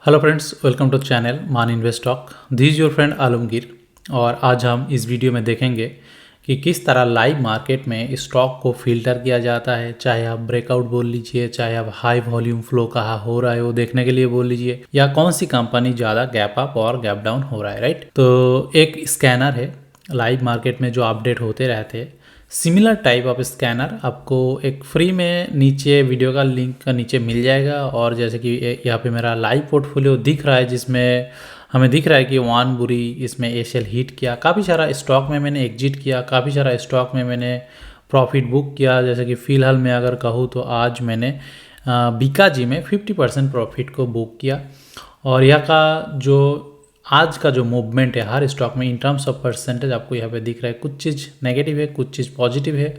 Hello friends, welcome to channel Maan invest talk. This is your friend Alamgir. और आज हम इस वीडियो में देखेंगे कि किस तरह लाइव मार्केट में स्टॉक को फिल्टर किया जाता है। चाहे आप ब्रेकआउट बोल लीजिए, चाहे आप हाई वॉल्यूम फ्लो कहाँ हो रहा है वो देखने के लिए बोल लीजिए, या कौन सी कंपनी ज़्यादा गैप अप और गैप डाउन हो रहा है, राइट। तो एक स्कैनर है लाइव मार्केट में जो अपडेट होते रहते हैं। सिमिलर टाइप ऑफ स्कैनर आपको एक फ्री में नीचे वीडियो का लिंक का नीचे मिल जाएगा। और जैसे कि यहाँ पे मेरा लाइव पोर्टफोलियो दिख रहा है, जिसमें हमें दिख रहा है कि वान बुरी इसमें एशियल हिट किया, काफ़ी सारा स्टॉक में मैंने एग्जिट किया, काफ़ी सारा स्टॉक में मैंने प्रॉफिट बुक किया। जैसे कि फ़िलहाल मैं अगर कहूँ तो आज मैंने बीकाजी में 50% प्रॉफिट को बुक किया। और यहाँ का जो आज का जो मूवमेंट है हर स्टॉक में इन टर्म्स ऑफ परसेंटेज आपको यहाँ पे दिख रहा है। कुछ चीज़ नेगेटिव है, कुछ चीज़ पॉजिटिव है।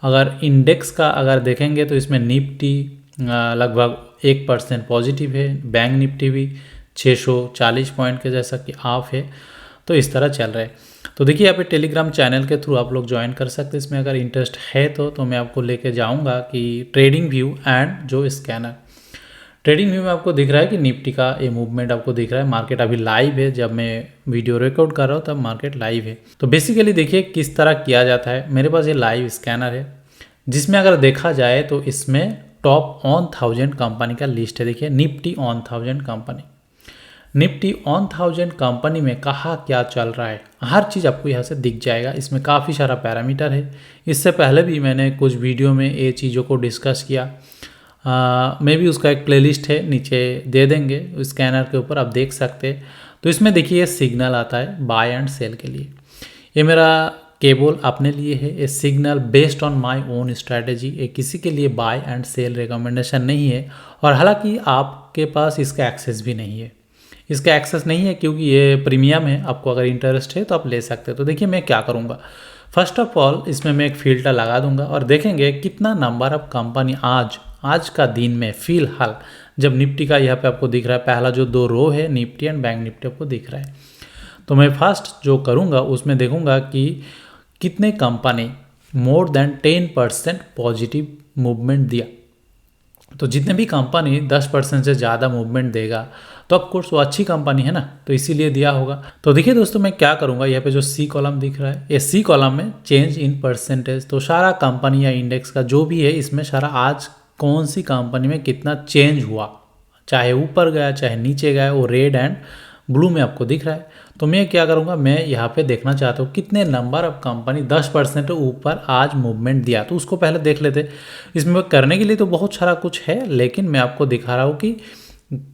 अगर इंडेक्स का अगर देखेंगे तो इसमें निफ्टी लगभग 1% पॉजिटिव है, बैंक निफ्टी भी 640 पॉइंट के जैसा कि ऑफ है। तो इस तरह चल रहा है। तो देखिए यहाँ पे टेलीग्राम चैनल के थ्रू आप लोग ज्वाइन कर सकते हैं। इसमें अगर इंटरेस्ट है तो मैं आपको लेके जाऊँगा कि ट्रेडिंग व्यू एंड जो स्कैनर। ट्रेडिंग व्यू में आपको दिख रहा है कि निफ्टी का ये मूवमेंट आपको दिख रहा है। मार्केट अभी लाइव है, जब मैं वीडियो रिकॉर्ड कर रहा हूँ तब मार्केट लाइव है। तो बेसिकली देखिए किस तरह किया जाता है। मेरे पास ये लाइव स्कैनर है, जिसमें अगर देखा जाए तो इसमें टॉप 1000 कंपनी का लिस्ट है। देखिए निफ्टी 1000 कंपनी, निफ्टी 1000 कंपनी में कहाँ क्या चल रहा है हर चीज़ आपको यहाँ से दिख जाएगा। इसमें काफ़ी सारा पैरामीटर है। इससे पहले भी मैंने कुछ वीडियो में ये चीज़ों को डिस्कस किया। मे भी उसका एक प्लेलिस्ट है, नीचे दे देंगे स्कैनर के ऊपर, आप देख सकते हैं। तो इसमें देखिए सिग्नल आता है बाय एंड सेल के लिए। ये मेरा केबल अपने लिए है। ये signal based on my own strategy, ये किसी के लिए बाय एंड सेल रिकमेंडेशन नहीं है। और हालांकि आपके पास इसका एक्सेस भी नहीं है, इसका एक्सेस नहीं है क्योंकि ये प्रीमियम है। आपको अगर इंटरेस्ट है तो आप ले सकते हैं। तो देखिए मैं क्या करूँगा, फर्स्ट ऑफ ऑल इसमें मैं एक फिल्टर लगा दूंगा और देखेंगे कितना नंबर ऑफ कंपनी आज का दिन में फिलहाल, जब निफ्टी का यहाँ पे आपको दिख रहा है पहला जो 2 रो है निफ्टी एंड बैंक निफ्टी आपको दिख रहा है। तो मैं फर्स्ट जो करूँगा उसमें देखूँगा कि कितने company more than 10% positive movement दिया। तो जितने भी कंपनी 10% से ज़्यादा मूवमेंट देगा तो ऑफकोर्स वो अच्छी कंपनी है ना, तो इसीलिए दिया होगा। तो देखिए दोस्तों मैं क्या करूँगा, यहाँ पे जो सी कॉलम दिख रहा है, ये सी कॉलम में चेंज इन परसेंटेज। तो सारा कंपनी या इंडेक्स का जो भी है इसमें सारा आज कौन सी कंपनी में कितना चेंज हुआ, चाहे ऊपर गया चाहे नीचे गया, वो रेड एंड ब्लू में आपको दिख रहा है। तो मैं क्या करूँगा, मैं यहाँ पे देखना चाहता हूँ कितने नंबर ऑफ कंपनी 10% ऊपर आज मूवमेंट दिया। तो उसको पहले देख लेते। इसमें करने के लिए तो बहुत सारा कुछ है, लेकिन मैं आपको दिखा रहा हूँ कि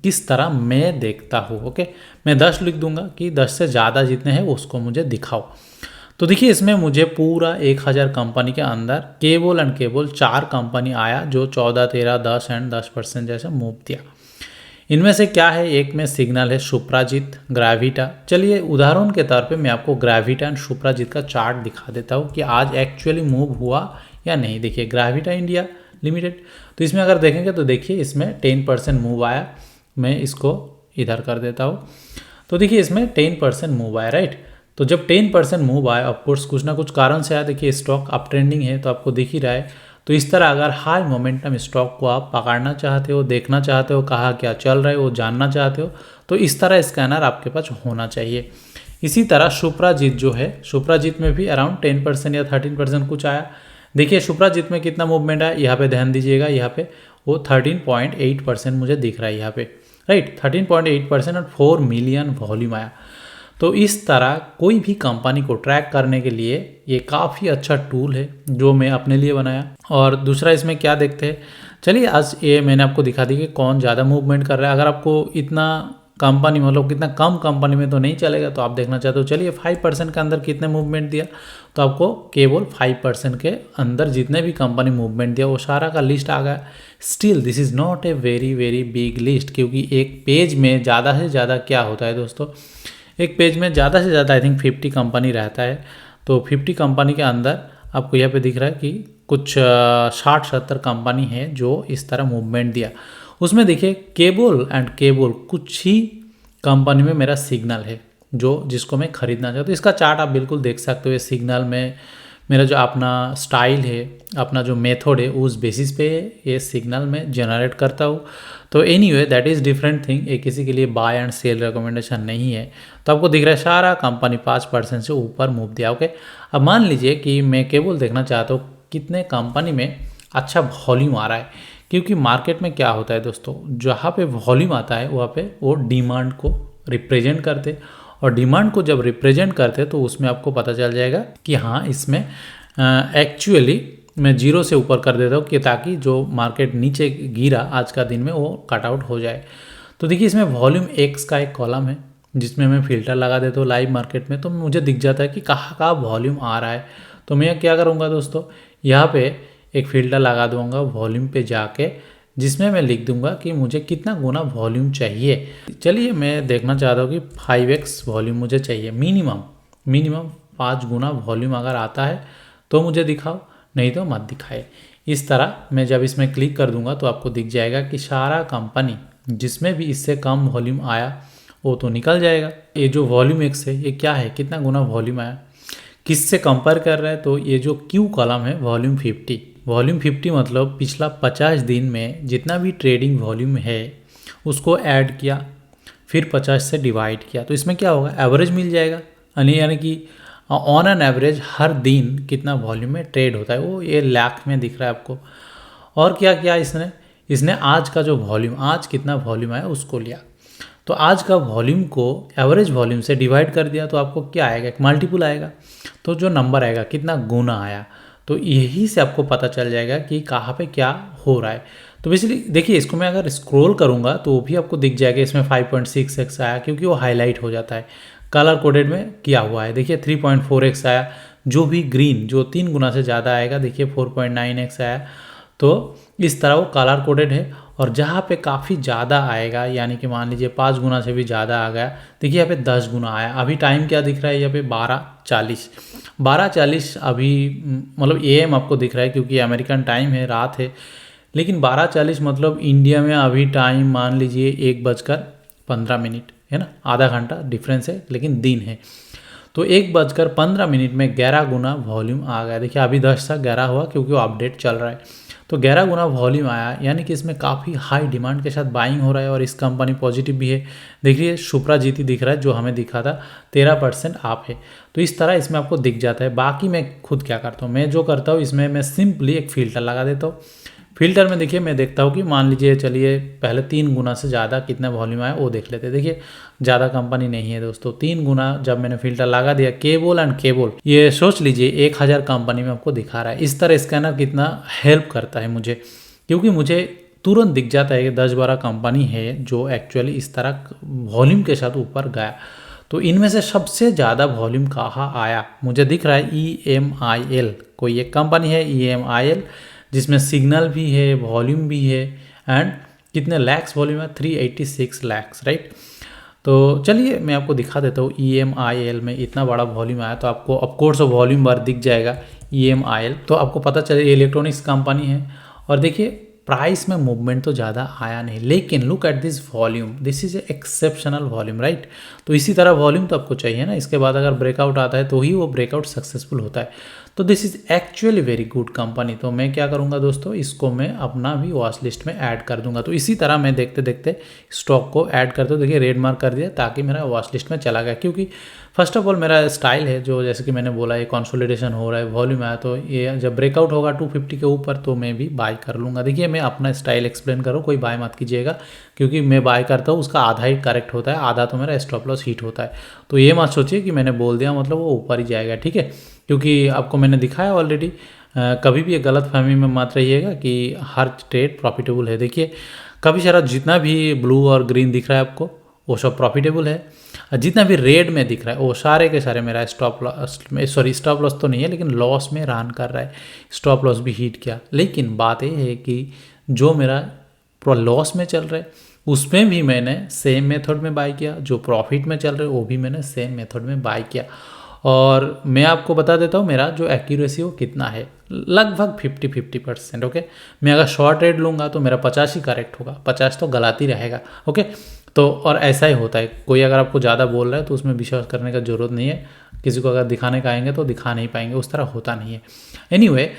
किस तरह मैं देखता हूँ। ओके, मैं 10 लिख दूंगा कि 10 से ज़्यादा जितने हैं उसको मुझे दिखाओ। तो देखिए इसमें मुझे पूरा 1000 कंपनी के अंदर केवल एंड केवल 4 कंपनी आया जो 14, 13, 10 एंड 10% जैसे मूव दिया। इनमें से क्या है, एक में सिग्नल है सुप्राजित, ग्रेविटा। चलिए उदाहरण के तौर पे मैं आपको ग्रेविटा एंड सुप्राजित का चार्ट दिखा देता हूँ कि आज एक्चुअली मूव हुआ या नहीं। देखिए ग्रेविटा इंडिया लिमिटेड, तो इसमें अगर देखेंगे तो देखिए इसमें 10% मूव आया। मैं इसको इधर कर देता हूँ। तो देखिए इसमें 10% मूव आया, राइट। तो जब 10% मूव आया, ऑफकोर्स कुछ ना कुछ कारण से आया। देखिए स्टॉक अप ट्रेंडिंग है तो आपको दिख ही रहा है। तो इस तरह अगर हाई मोमेंटम स्टॉक को आप पकड़ना चाहते हो, देखना चाहते हो कहाँ क्या चल रहा है वो जानना चाहते हो, तो इस तरह स्कैनर आपके पास होना चाहिए। इसी तरह सुप्राजित जो है, सुप्राजित में भी अराउंड 10% या 13% कुछ आया। देखिए सुप्राजित में कितना मूवमेंट आया, यहाँ पे ध्यान दीजिएगा, यहाँ पे वो 13.8% मुझे दिख रहा है यहाँ पे, राइट। 13.8% और 4 मिलियन वॉल्यूम आया। तो इस तरह कोई भी कंपनी को ट्रैक करने के लिए ये काफ़ी अच्छा टूल है जो मैं अपने लिए बनाया। और दूसरा इसमें क्या देखते हैं, चलिए आज ये मैंने आपको दिखा दी कि कौन ज़्यादा मूवमेंट कर रहा है। अगर आपको इतना कंपनी मतलब कितना कम कंपनी में तो नहीं चलेगा, तो आप देखना चाहते हो चलिए 5% के अंदर कितने मूवमेंट दिया, तो आपको केवल 5% के अंदर जितने भी कंपनी मूवमेंट दिया वो सारा का लिस्ट आ गया। Still this is not a very very big list, क्योंकि एक पेज में ज़्यादा से ज़्यादा क्या होता है दोस्तों, एक पेज में ज़्यादा से ज़्यादा आई थिंक 50 कंपनी रहता है। तो 50 कंपनी के अंदर आपको यहाँ पे दिख रहा है कि कुछ 60-70 कंपनी है जो इस तरह मूवमेंट दिया। उसमें देखिए केबल एंड केबल कुछ ही कंपनी में मेरा सिग्नल है जो जिसको मैं खरीदना चाहता हूँ। तो इसका चार्ट आप बिल्कुल देख सकते हो। ये सिग्नल में मेरा जो अपना स्टाइल है, अपना जो मेथड है, उस बेसिस पे ये सिग्नल मैं जनरेट करता हूँ। तो anyway that is different thing, ये किसी के लिए बाय एंड सेल रिकमेंडेशन नहीं है। तो आपको दिख रहा है सारा कंपनी 5% से ऊपर मूव दिया। ओके, अब मान लीजिए कि मैं केवल देखना चाहता हूँ कितने कंपनी में अच्छा वॉल्यूम आ रहा है, क्योंकि मार्केट में क्या होता है दोस्तों, जहाँ पे वॉल्यूम आता है वहाँ पे वो डिमांड को रिप्रेजेंट करते, और डिमांड को जब रिप्रेजेंट करते तो उसमें आपको पता चल जाएगा कि हाँ इसमें एक्चुअली मैं जीरो से ऊपर कर देता हूँ कि ताकि जो मार्केट नीचे गिरा आज का दिन में वो कट आउट हो जाए। तो देखिए इसमें वॉल्यूम एक्स का एक कॉलम है जिसमें मैं फिल्टर लगा देता हूँ लाइव मार्केट में, तो मुझे दिख जाता है कि कहाँ कहाँ वॉल्यूम आ रहा है। तो मैं क्या करूँगा दोस्तों, यहाँ पे एक फ़िल्टर लगा दूंगा वॉल्यूम पे जाके, जिसमें मैं लिख दूंगा कि मुझे कितना गुना वॉल्यूम चाहिए। चलिए मैं देखना चाहता हूँ कि 5x वॉल्यूम मुझे चाहिए, मिनिमम 5 गुना वॉल्यूम अगर आता है तो मुझे दिखाओ, नहीं तो मत दिखाए। इस तरह मैं जब इसमें क्लिक कर दूंगा तो आपको दिख जाएगा कि सारा कंपनी जिसमें भी इससे कम वॉल्यूम आया वो तो निकल जाएगा। ये जो वॉल्यूम एक्स है ये क्या है, कितना गुना वॉल्यूम आया, किससे कंपेयर कर रहा है, तो ये जो क्यू कॉलम है वॉल्यूम 50, वॉल्यूम 50 मतलब पिछला 50 दिन में जितना भी ट्रेडिंग वॉल्यूम है उसको ऐड किया, फिर 50 से डिवाइड किया, तो इसमें क्या होगा, एवरेज मिल जाएगा। यानी कि ऑन एन एवरेज हर दिन कितना वॉल्यूम में ट्रेड होता है वो ये लाख में दिख रहा है आपको। और क्या किया इसने आज का जो वॉल्यूम, आज कितना वॉल्यूम आया उसको लिया, तो आज का वॉल्यूम को एवरेज वॉल्यूम से डिवाइड कर दिया, तो आपको क्या आएगा, एक मल्टीपल आएगा, तो जो नंबर आएगा कितना गुना आया, तो यही से आपको पता चल जाएगा कि कहाँ पे क्या हो रहा है। तो बेसिकली देखिए इसको मैं अगर स्क्रॉल करूँगा तो वो भी आपको दिख जाएगा, इसमें 5.6x आया क्योंकि वो हाईलाइट हो जाता है, कलर कोडेड में किया हुआ है। देखिए 3.4x आया, जो भी ग्रीन जो 3 गुना से ज़्यादा आएगा, देखिए 4.9x आया, तो इस तरह वो कलर कोडेड है। और जहाँ पे काफ़ी ज़्यादा आएगा, यानी कि मान लीजिए 5 गुना से भी ज़्यादा आ गया, देखिए यहाँ पे 10 गुना आया। अभी टाइम क्या दिख रहा है यहाँ पे 12:40 अभी, मतलब AM आपको दिख रहा है क्योंकि अमेरिकन टाइम है, रात है, लेकिन 12:40 मतलब इंडिया में अभी टाइम मान लीजिए 1:15 है ना, आधा घंटा डिफरेंस है लेकिन दिन है। तो 1:15 में 11 गुना वॉल्यूम आ गया। देखिए अभी 10 था, 11 हुआ क्योंकि वो अपडेट चल रहा है, तो 11 गुना वॉल्यूम आया, यानी कि इसमें काफ़ी हाई डिमांड के साथ बाइंग हो रहा है और इस कंपनी पॉजिटिव भी है। देखिए सुप्रा जीती दिख रहा है, जो हमें दिखा था 13% आप है, तो इस तरह इसमें आपको दिख जाता है। बाकी मैं खुद क्या करता हूँ, मैं जो करता हूँ इसमें मैं सिंपली एक फ़िल्टर लगा देता हूँ। फिल्टर में देखिए मैं देखता हूँ कि मान लीजिए चलिए पहले 3 गुना से ज़्यादा कितना वॉल्यूम आया वो देख लेते हैं। देखिए ज़्यादा कंपनी नहीं है दोस्तों, 3 गुना जब मैंने फिल्टर लगा दिया, केबल ये सोच लीजिए 1000 कंपनी में आपको दिखा रहा है। इस तरह स्कैनर कितना हेल्प करता है मुझे, क्योंकि मुझे तुरंत दिख जाता है कि 10-12 कंपनी है जो एक्चुअली इस तरह वॉल्यूम के साथ ऊपर गया। तो इनमें से सबसे ज़्यादा वॉल्यूम कहाँ आया, मुझे दिख रहा है EMIL, कोई एक कंपनी है EMIL जिसमें सिग्नल भी है, वॉल्यूम भी है, एंड कितने लैक्स वॉल्यूम है, 386 लैक्स, राइट। तो चलिए मैं आपको दिखा देता हूँ EMIL में इतना बड़ा वॉल्यूम आया, तो आपको ऑफकोर्स वॉल्यूम बार दिख जाएगा EMIL, तो आपको पता चले इलेक्ट्रॉनिक्स कंपनी है। और देखिए प्राइस में मूवमेंट तो ज़्यादा आया नहीं, लेकिन look at this volume, this is a exceptional volume, right. तो इसी तरह वॉल्यूम तो आपको चाहिए ना, इसके बाद अगर ब्रेकआउट आता है तो ही वो ब्रेकआउट सक्सेसफुल होता है। तो this is actually very good company. तो मैं क्या करूँगा दोस्तों, इसको मैं अपना भी वॉच लिस्ट में ऐड कर दूंगा। तो इसी तरह मैं देखते देखते स्टॉक को ऐड करते हूँ। देखिए रेड मार्क कर दिया ताकि मेरा वॉच लिस्ट में चला गया, क्योंकि फर्स्ट ऑफ ऑल मेरा स्टाइल है जो, जैसे कि मैंने बोला, ये कंसोलिडेशन हो रहा है, वॉल्यूम आया, तो ये जब ब्रेकआउट होगा 250 के ऊपर तो मैं भी बाय कर लूँगा। देखिए मैं अपना स्टाइल एक्सप्लेन करूँ, कोई बाय मत कीजिएगा, क्योंकि मैं बाय करता हूँ उसका आधा ही करेक्ट होता है, आधा तो मेरा स्टॉप लॉस हिट होता है। तो ये मत सोचिए कि मैंने बोल दिया मतलब वो ऊपर ही जाएगा, ठीक है, क्योंकि आपको मैंने दिखाया ऑलरेडी। कभी भी ये गलत फहमी में मत रहिएगा कि हर ट्रेड प्रॉफिटेबल है। देखिए कभी सारा जितना भी ब्लू और ग्रीन दिख रहा है आपको वो सब प्रॉफिटेबल है, जितना भी रेड में दिख रहा है वो सारे के सारे मेरा स्टॉप लॉस में, सॉरी स्टॉप लॉस तो नहीं है लेकिन लॉस में रन कर रहा है, स्टॉप लॉस भी हिट किया। लेकिन बात ये है कि जो मेरा लॉस में चल रहा है उसमें भी मैंने सेम मेथड में बाय किया, जो प्रॉफिट में चल रहा है वो भी मैंने सेम मेथड में बाय किया। और मैं आपको बता देता हूँ मेरा जो एक्यूरेसी वो कितना है, लगभग 50% ओके। मैं अगर शॉर्ट रेट लूँगा तो मेरा 50 ही करेक्ट होगा, 50 तो गलत ही रहेगा, ओके। तो और ऐसा ही होता है, कोई अगर आपको ज़्यादा बोल रहा है तो उसमें विश्वास करने का ज़रूरत नहीं है, किसी को अगर दिखाने का आएंगे तो दिखा नहीं पाएंगे, उस तरह होता नहीं है। एनीवे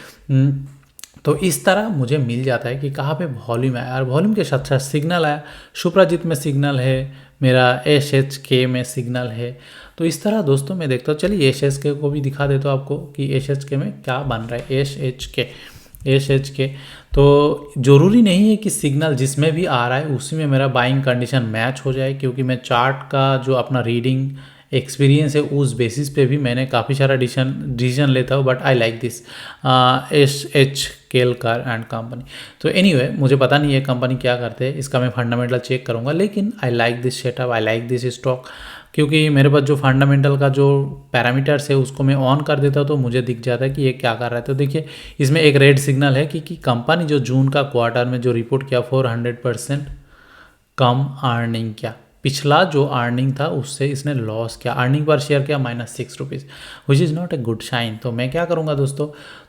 तो इस तरह मुझे मिल जाता है कि कहाँ पे वॉल्यूम आया, और वॉल्यूम के साथ साथ सिग्नल आया, सुप्राजीत में सिग्नल है, मेरा SHK में सिग्नल है। तो इस तरह दोस्तों मैं देखता हूँ। चलिए SHK को भी दिखा देता हूँ आपको कि SHK में क्या बन रहा है। SHK तो ज़रूरी नहीं है कि सिग्नल जिसमें भी आ रहा है उसी में मेरा बाइंग कंडीशन मैच हो जाए, क्योंकि मैं चार्ट का जो अपना रीडिंग एक्सपीरियंस है उस बेसिस पे भी मैंने काफ़ी सारा डिसीजन लेता हूँ। But I like this SH Kelkar and company. तो एनीवे मुझे पता नहीं है कंपनी क्या करते हैं, इसका मैं फंडामेंटल चेक करूँगा, लेकिन I like this setup, I like this stock, क्योंकि मेरे पास जो फंडामेंटल का जो पैरामीटर्स है उसको मैं ऑन कर देता हूँ तो मुझे दिख जाता है कि ये क्या कर रहा है। तो देखिए इसमें एक रेड सिग्नल है कि कंपनी जो जून का क्वार्टर में जो रिपोर्ट किया 400% कम अर्निंग किया, पिछला जो अर्निंग था उससे इसने लॉस किया, अर्निंग पर शेयर किया -6 rupees, which is not a good sign. तो मैं क्या करूँगा दोस्तों,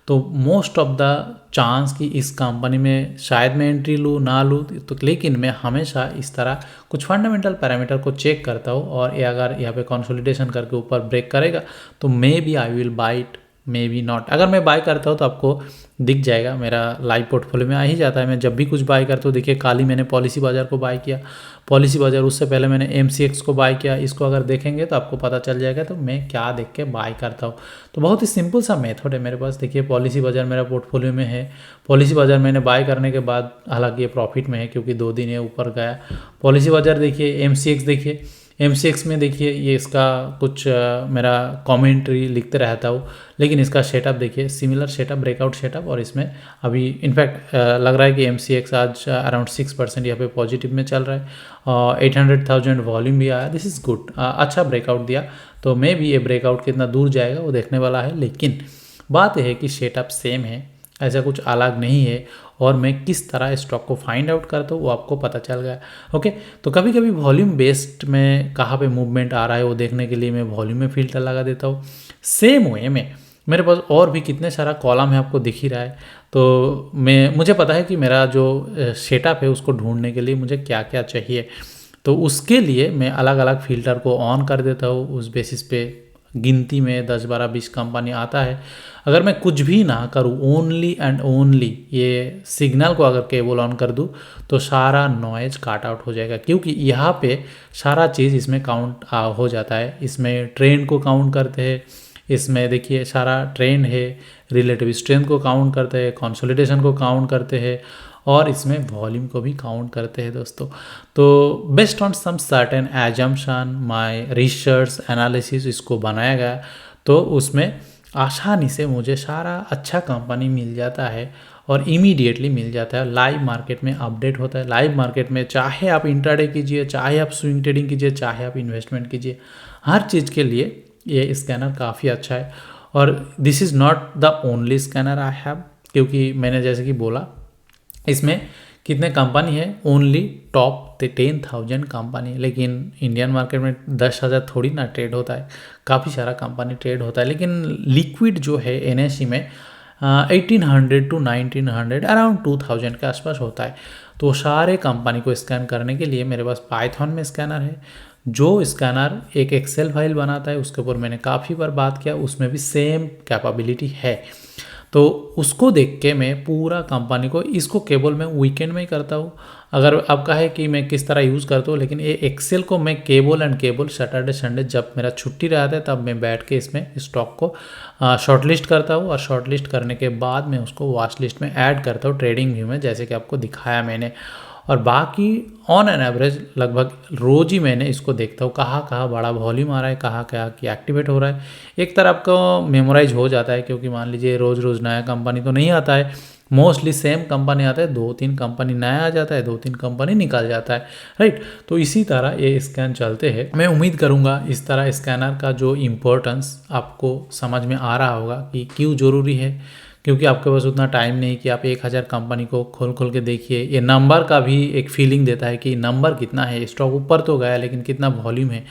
तो मोस्ट ऑफ द चांस कि इस कंपनी में शायद मैं एंट्री लूँ ना लूँ, तो लेकिन मैं हमेशा इस तरह कुछ फंडामेंटल पैरामीटर को चेक करता हूँ, और ये अगर यहाँ पे कंसोलिडेशन करके ऊपर ब्रेक करेगा तो maybe I will buy it, maybe not. अगर मैं बाय करता हूँ तो आपको दिख जाएगा, मेरा लाइव पोर्टफोलियो में आ ही जाता है। मैं जब भी कुछ बाय करता हूँ, देखिए काली मैंने पॉलिसी बाजार को बाय किया, पॉलिसी बाजार, उससे पहले मैंने MCX को बाय किया। इसको अगर देखेंगे तो आपको पता चल जाएगा तो मैं क्या देख के बाय करता हूँ। तो बहुत ही सिंपल सा मेथड है मेरे पास। देखिए पॉलिसी बाजार मेरा पोर्टफोलियो में है, पॉलिसी बाजार मैंने बाय करने के बाद, हालांकि ये प्रॉफिट में है क्योंकि 2 दिन ये ऊपर गया। पॉलिसी बाजार देखिए, MCX देखिए, MCX में देखिए ये इसका कुछ मेरा कमेंट्री लिखते रहता हूँ, लेकिन इसका सेटअप देखिए, सिमिलर सेटअप, ब्रेकआउट सेटअप, और इसमें अभी इनफैक्ट लग रहा है कि MCX आज अराउंड 6% यहाँ पे पॉजिटिव में चल रहा है, और 800,000 वॉल्यूम भी आया, दिस इज़ गुड, अच्छा ब्रेकआउट दिया। तो मे भी ये ब्रेकआउट कितना दूर जाएगा वो देखने वाला है, लेकिन बात यह है कि सेटअप सेम है, ऐसा कुछ अलग नहीं है, और मैं किस तरह स्टॉक को फाइंड आउट करता हूँ वो आपको पता चल गया। ओके, तो कभी कभी वॉल्यूम बेस्ड में कहाँ पे मूवमेंट आ रहा है वो देखने के लिए मैं वॉल्यूम में फिल्टर लगा देता हूँ। सेम वे में मेरे पास और भी कितने सारा कॉलम है, आपको दिख ही रहा है। तो मुझे पता है कि मेरा जो सेटअप है उसको ढूंढने के लिए मुझे क्या क्या चाहिए, तो उसके लिए मैं अलग अलग फ़िल्टर को ऑन कर देता हूँ। उस बेसिस पे गिनती में 10, 12, 20 कंपनी आता है। अगर मैं कुछ भी ना करूँ, ओनली एंड ओनली ये सिग्नल को अगर केबल ऑन कर दूँ तो सारा नॉइज काट आउट हो जाएगा, क्योंकि यहाँ पे सारा चीज़ इसमें काउंट हो जाता है। इसमें ट्रेंड को काउंट करते हैं, इसमें देखिए सारा ट्रेंड है, रिलेटिव स्ट्रेंथ को काउंट करते हैं, कंसोलिडेशन को काउंट करते हैं, और इसमें वॉल्यूम को भी काउंट करते हैं दोस्तों। तो based on some certain assumption, my research analysis इसको बनाया गया, तो उसमें आसानी से मुझे सारा अच्छा कंपनी मिल जाता है, और इमीडिएटली मिल जाता है। लाइव मार्केट में अपडेट होता है। लाइव मार्केट में चाहे आप इंट्राडे कीजिए, चाहे आप स्विंग ट्रेडिंग कीजिए, चाहे आप इन्वेस्टमेंट कीजिए, हर चीज़ के लिए ये स्कैनर काफ़ी अच्छा है। और this is not the only scanner I have, क्योंकि मैंने जैसे कि बोला इसमें कितने कंपनी है, ओनली टॉप 10,000 कंपनी है, लेकिन इंडियन मार्केट में 10,000 थोड़ी ना ट्रेड होता है, काफ़ी सारा कंपनी ट्रेड होता है। लेकिन लिक्विड जो है NSE में 1800 to 1900 अराउंड 2000 के आसपास होता है। तो सारे कंपनी को स्कैन करने के लिए मेरे पास पाइथन में स्कैनर है, जो स्कैनर एक एक्सेल फाइल बनाता है, उसके ऊपर मैंने काफ़ी बार बात किया, उसमें भी सेम कैपेबिलिटी है। तो उसको देख के मैं पूरा कंपनी को, इसको केवल मैं वीकेंड में ही करता हूँ। अगर आपका है कि मैं किस तरह यूज़ करता हूँ, लेकिन ये एक्सेल को मैं केवल सैटरडे संडे जब मेरा छुट्टी रहता है तब मैं बैठ के इसमें स्टॉक को शॉर्टलिस्ट करता हूँ, और शॉर्टलिस्ट करने के बाद मैं उसको वॉच लिस्ट में ऐड करता हूँ ट्रेडिंग व्यू में, जैसे कि आपको दिखाया मैंने। और बाकी ऑन एन एवरेज लगभग रोज़ ही मैंने इसको देखता हूँ कहाँ कहाँ बड़ा वॉल्यूम आ रहा है, कहाँ कहाँ की एक्टिवेट हो रहा है। एक तरह आपको मेमोराइज हो जाता है, क्योंकि मान लीजिए रोज़ रोज़ नया कंपनी तो नहीं आता है, मोस्टली सेम कंपनी आता है, 2-3 कंपनी नया आ जाता है, 2-3 कंपनी निकल जाता है, राइट। तो इसी तरह ये स्कैन चलते हैं। मैं उम्मीद करूँगा इस तरह स्कैनर का जो इम्पोर्टेंस आपको समझ में आ रहा होगा कि क्यों ज़रूरी है, क्योंकि आपके पास उतना टाइम नहीं कि आप 1000 कंपनी को खोल के देखिए। ये नंबर का भी एक फीलिंग देता है कि नंबर कितना है, स्टॉक ऊपर तो गया लेकिन कितना वॉल्यूम है,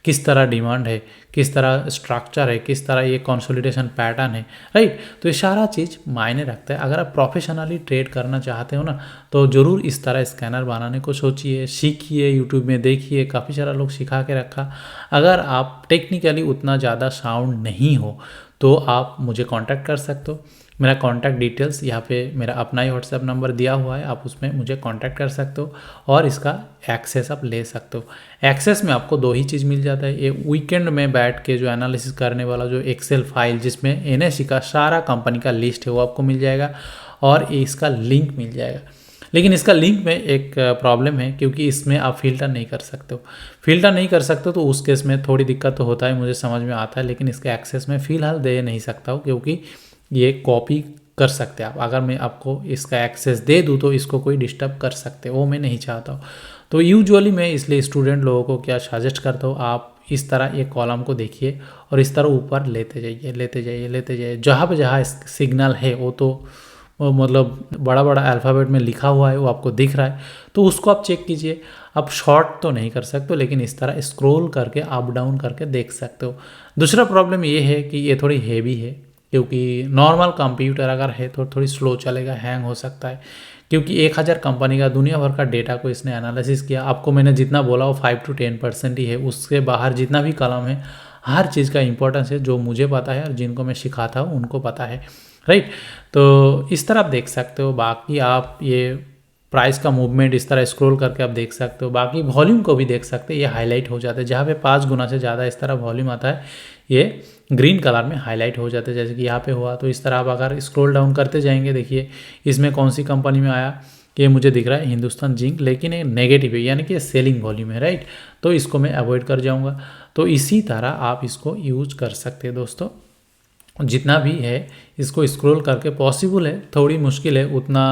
किस तरह डिमांड है, किस तरह स्ट्रक्चर है, किस तरह ये कंसोलिडेशन पैटर्न है, राइट। तो ये सारा चीज़ मायने रखता है। अगर आप प्रोफेशनली ट्रेड करना चाहते हो ना, तो ज़रूर इस तरह स्कैनर बनाने को सोचिए, सीखिए, यूट्यूब में देखिए, काफ़ी सारा लोग सिखा के रखा। अगर आप टेक्निकली उतना ज़्यादा साउंड नहीं हो तो आप मुझे कांटेक्ट कर सकते हो। मेरा कांटेक्ट डिटेल्स यहाँ पे मेरा अपना ही व्हाट्सएप नंबर दिया हुआ है, आप उसमें मुझे कांटेक्ट कर सकते हो और इसका एक्सेस आप ले सकते हो। एक्सेस में आपको दो ही चीज़ मिल जाता है, एक वीकेंड में बैठ के जो एनालिसिस करने वाला जो एक्सेल फाइल जिसमें NSE का सारा कंपनी का लिस्ट है वो आपको मिल जाएगा और इसका लिंक मिल जाएगा। लेकिन इसका लिंक में एक प्रॉब्लम है, क्योंकि इसमें आप फ़िल्टर नहीं कर सकते हो। फ़िल्टर नहीं कर सकते हो तो उस केस में थोड़ी दिक्कत तो होता है, मुझे समझ में आता है, लेकिन इसके एक्सेस में फ़िलहाल दे नहीं सकता हूँ, क्योंकि ये कॉपी कर सकते हैं आप। अगर मैं आपको इसका एक्सेस दे दूँ तो इसको कोई डिस्टर्ब कर सकते, वो मैं नहीं चाहता हूँ। तो यूजुअली मैं इसलिए स्टूडेंट लोगों को क्या सजेस्ट करता हूँ, आप इस तरह एक कॉलम को देखिए और इस तरह ऊपर लेते जाइए, लेते जाइए, लेते जाइए। जहाँ पे जहाँ सिग्नल है वो तो मतलब बड़ा बड़ा अल्फ़ाबेट में लिखा हुआ है, वो आपको दिख रहा है, तो उसको आप चेक कीजिए। आप शॉर्ट तो नहीं कर सकते, लेकिन इस तरह स्क्रॉल करके अप डाउन करके देख सकते हो। दूसरा प्रॉब्लम ये है कि ये थोड़ी हेवी है, क्योंकि नॉर्मल कंप्यूटर अगर है तो थोड़ी स्लो चलेगा, हैंग हो सकता है, क्योंकि 1000 कंपनी का दुनिया भर का डेटा को इसने एनालिसिस किया। आपको मैंने जितना बोला वो 5 to 10% ही है, उसके बाहर जितना भी कलम है हर चीज़ का इंपॉर्टेंस है, जो मुझे पता है और जिनको मैं सिखाता हूँ उनको पता है, राइट। तो इस तरह आप देख सकते हो। बाकी आप ये प्राइस का मूवमेंट इस तरह स्क्रॉल करके आप देख सकते हो। बाकी वॉल्यूम को भी देख सकते हैं, ये हाईलाइट हो जाता है, जहाँ पे 5 गुना से ज़्यादा इस तरह वॉल्यूम आता है ये ग्रीन कलर में हाईलाइट हो जाते हैं, जैसे कि यहाँ पे हुआ। तो इस तरह आप अगर स्क्रॉल डाउन करते जाएंगे, देखिए इसमें कौन सी कंपनी में आया, कि मुझे दिख रहा है हिंदुस्तान जिंक, लेकिन ये नेगेटिव है, यानी कि सेलिंग वॉल्यूम है, राइट। तो इसको मैं अवॉइड कर जाऊँगा। तो इसी तरह आप इसको यूज कर सकते हैं दोस्तों। जितना भी है इसको स्क्रॉल करके, पॉसिबल है, थोड़ी मुश्किल है, उतना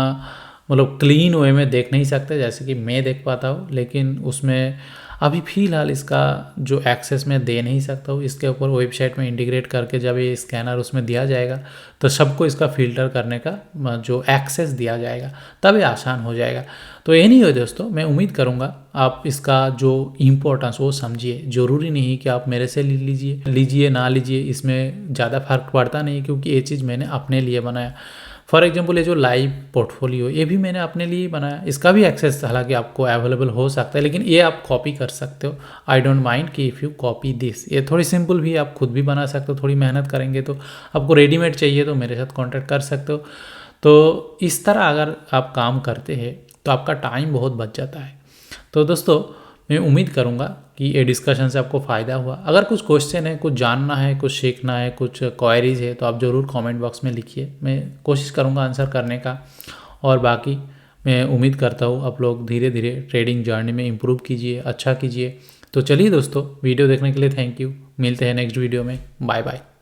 मतलब क्लीन वे में देख नहीं सकते जैसे कि मैं देख पाता हूँ, लेकिन उसमें अभी फ़िलहाल इसका जो एक्सेस मैं दे नहीं सकता हूँ। इसके ऊपर वेबसाइट में इंटीग्रेट करके जब ये स्कैनर उसमें दिया जाएगा तो सबको इसका फ़िल्टर करने का जो एक्सेस दिया जाएगा तब ये आसान हो जाएगा। तो ये नहीं हो दोस्तों, मैं उम्मीद करूँगा आप इसका जो इम्पोर्टेंस वो समझिए। ज़रूरी नहीं कि आप मेरे से लीजिए ना लीजिए, इसमें ज़्यादा फर्क पड़ता नहीं, क्योंकि ये चीज़ मैंने अपने लिए बनाया। फॉर एग्जांपल ये जो लाइव पोर्टफोलियो ये भी मैंने अपने लिए बनाया, इसका भी एक्सेस हालांकि आपको अवेलेबल हो सकता है, लेकिन ये आप कॉपी कर सकते हो। आई डोंट माइंड कि इफ़ यू कॉपी दिस, ये थोड़ी सिंपल भी आप खुद भी बना सकते हो। थोड़ी मेहनत करेंगे तो आपको रेडीमेड चाहिए तो मेरे साथ कॉन्टैक्ट कर सकते हो। तो इस तरह अगर आप काम करते हैं तो आपका टाइम बहुत बच जाता है। तो दोस्तों मैं उम्मीद करूँगा कि ये डिस्कशन से आपको फ़ायदा हुआ। अगर कुछ क्वेश्चन है, कुछ जानना है, कुछ सीखना है, कुछ क्वायरीज है, तो आप ज़रूर कमेंट बॉक्स में लिखिए, मैं कोशिश करूँगा आंसर करने का। और बाकी मैं उम्मीद करता हूँ आप लोग धीरे धीरे ट्रेडिंग जर्नी में इम्प्रूव कीजिए, अच्छा कीजिए। तो चलिए दोस्तों, वीडियो देखने के लिए थैंक यू। मिलते हैं नेक्स्ट वीडियो में, बाय बाय।